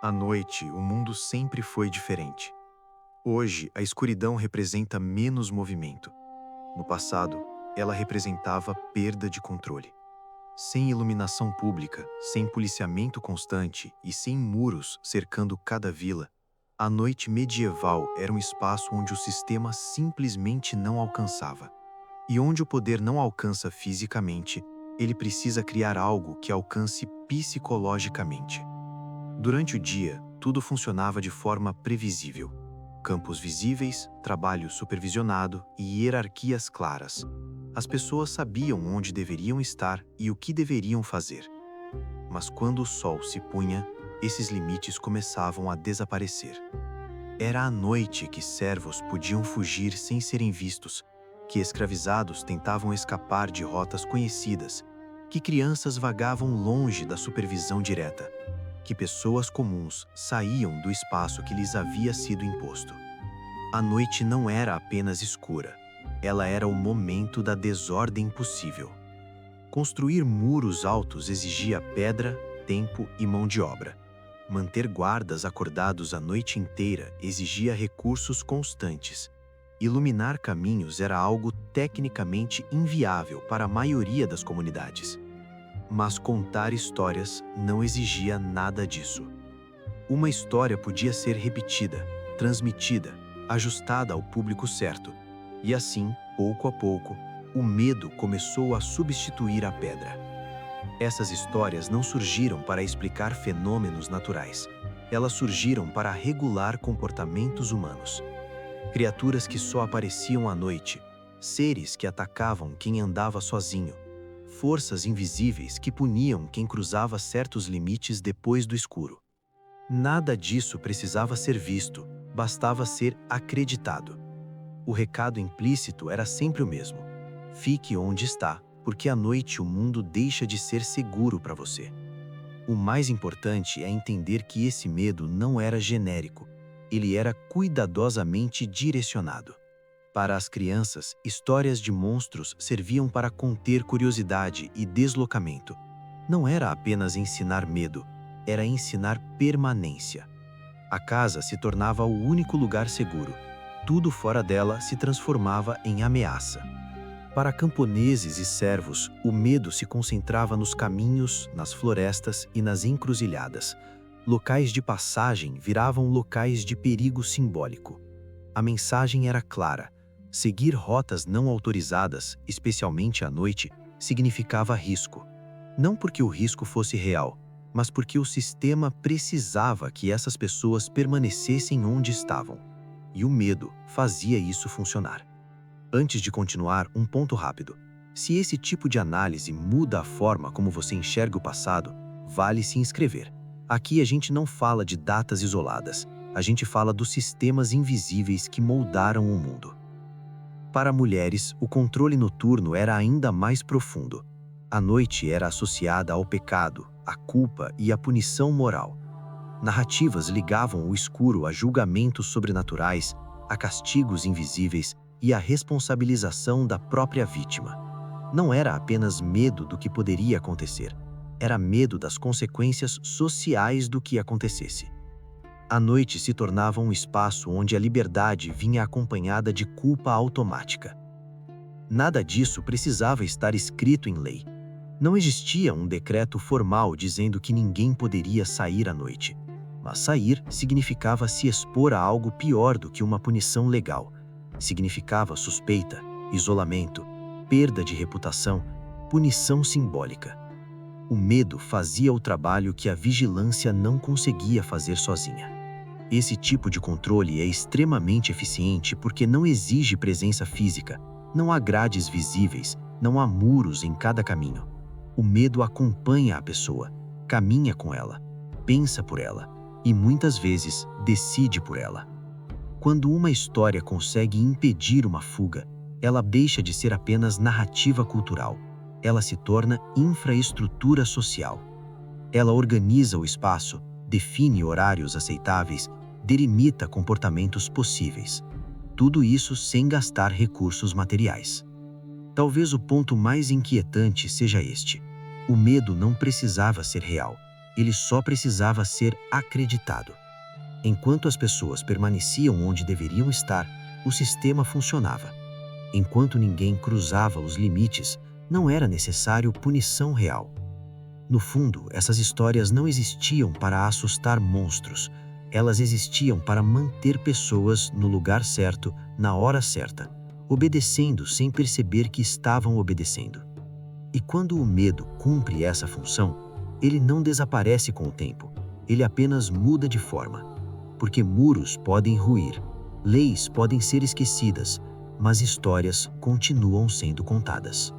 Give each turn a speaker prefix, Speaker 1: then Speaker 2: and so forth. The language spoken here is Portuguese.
Speaker 1: À noite, o mundo sempre foi diferente. Hoje, a escuridão representa menos movimento. No passado, ela representava perda de controle. Sem iluminação pública, sem policiamento constante e sem muros cercando cada vila, a noite medieval era um espaço onde o sistema simplesmente não alcançava. E onde o poder não alcança fisicamente, ele precisa criar algo que alcance psicologicamente. Durante o dia, tudo funcionava de forma previsível. Campos visíveis, trabalho supervisionado e hierarquias claras. As pessoas sabiam onde deveriam estar e o que deveriam fazer. Mas quando o sol se punha, esses limites começavam a desaparecer. Era à noite que servos podiam fugir sem serem vistos, que escravizados tentavam escapar de rotas conhecidas, que crianças vagavam longe da supervisão direta, que pessoas comuns saíam do espaço que lhes havia sido imposto. A noite não era apenas escura, ela era o momento da desordem possível. Construir muros altos exigia pedra, tempo e mão de obra. Manter guardas acordados a noite inteira exigia recursos constantes. Iluminar caminhos era algo tecnicamente inviável para a maioria das comunidades. Mas contar histórias não exigia nada disso. Uma história podia ser repetida, transmitida, ajustada ao público certo. E assim, pouco a pouco, o medo começou a substituir a pedra. Essas histórias não surgiram para explicar fenômenos naturais. Elas surgiram para regular comportamentos humanos. Criaturas que só apareciam à noite, seres que atacavam quem andava sozinho, forças invisíveis que puniam quem cruzava certos limites depois do escuro. Nada disso precisava ser visto, bastava ser acreditado. O recado implícito era sempre o mesmo: fique onde está, porque à noite o mundo deixa de ser seguro para você. O mais importante é entender que esse medo não era genérico, ele era cuidadosamente direcionado. Para as crianças, histórias de monstros serviam para conter curiosidade e deslocamento. Não era apenas ensinar medo, era ensinar permanência. A casa se tornava o único lugar seguro. Tudo fora dela se transformava em ameaça. Para camponeses e servos, o medo se concentrava nos caminhos, nas florestas e nas encruzilhadas. Locais de passagem viravam locais de perigo simbólico. A mensagem era clara: seguir rotas não autorizadas, especialmente à noite, significava risco. Não porque o risco fosse real, mas porque o sistema precisava que essas pessoas permanecessem onde estavam. E o medo fazia isso funcionar. Antes de continuar, um ponto rápido. Se esse tipo de análise muda a forma como você enxerga o passado, vale se inscrever. Aqui a gente não fala de datas isoladas, a gente fala dos sistemas invisíveis que moldaram o mundo. Para mulheres, o controle noturno era ainda mais profundo. A noite era associada ao pecado, à culpa e à punição moral. Narrativas ligavam o escuro a julgamentos sobrenaturais, a castigos invisíveis e a responsabilização da própria vítima. Não era apenas medo do que poderia acontecer, era medo das consequências sociais do que acontecesse. A noite se tornava um espaço onde a liberdade vinha acompanhada de culpa automática. Nada disso precisava estar escrito em lei. Não existia um decreto formal dizendo que ninguém poderia sair à noite. Mas sair significava se expor a algo pior do que uma punição legal. Significava suspeita, isolamento, perda de reputação, punição simbólica. O medo fazia o trabalho que a vigilância não conseguia fazer sozinha. Esse tipo de controle é extremamente eficiente porque não exige presença física, não há grades visíveis, não há muros em cada caminho. O medo acompanha a pessoa, caminha com ela, pensa por ela e muitas vezes decide por ela. Quando uma história consegue impedir uma fuga, ela deixa de ser apenas narrativa cultural. Ela se torna infraestrutura social. Ela organiza o espaço, define horários aceitáveis, delimita comportamentos possíveis. Tudo isso sem gastar recursos materiais. Talvez o ponto mais inquietante seja este: o medo não precisava ser real.
Speaker 2: ele só precisava ser acreditado. Enquanto as pessoas permaneciam onde deveriam estar, o sistema funcionava. Enquanto ninguém cruzava os limites, não era necessário punição real. No fundo, essas histórias não existiam para assustar monstros. Elas existiam para manter pessoas no lugar certo, na hora certa, obedecendo sem perceber que estavam obedecendo. E quando o medo cumpre essa função, ele não desaparece com o tempo, ele apenas muda de forma. Porque muros podem ruir, leis podem ser esquecidas, mas histórias continuam sendo contadas.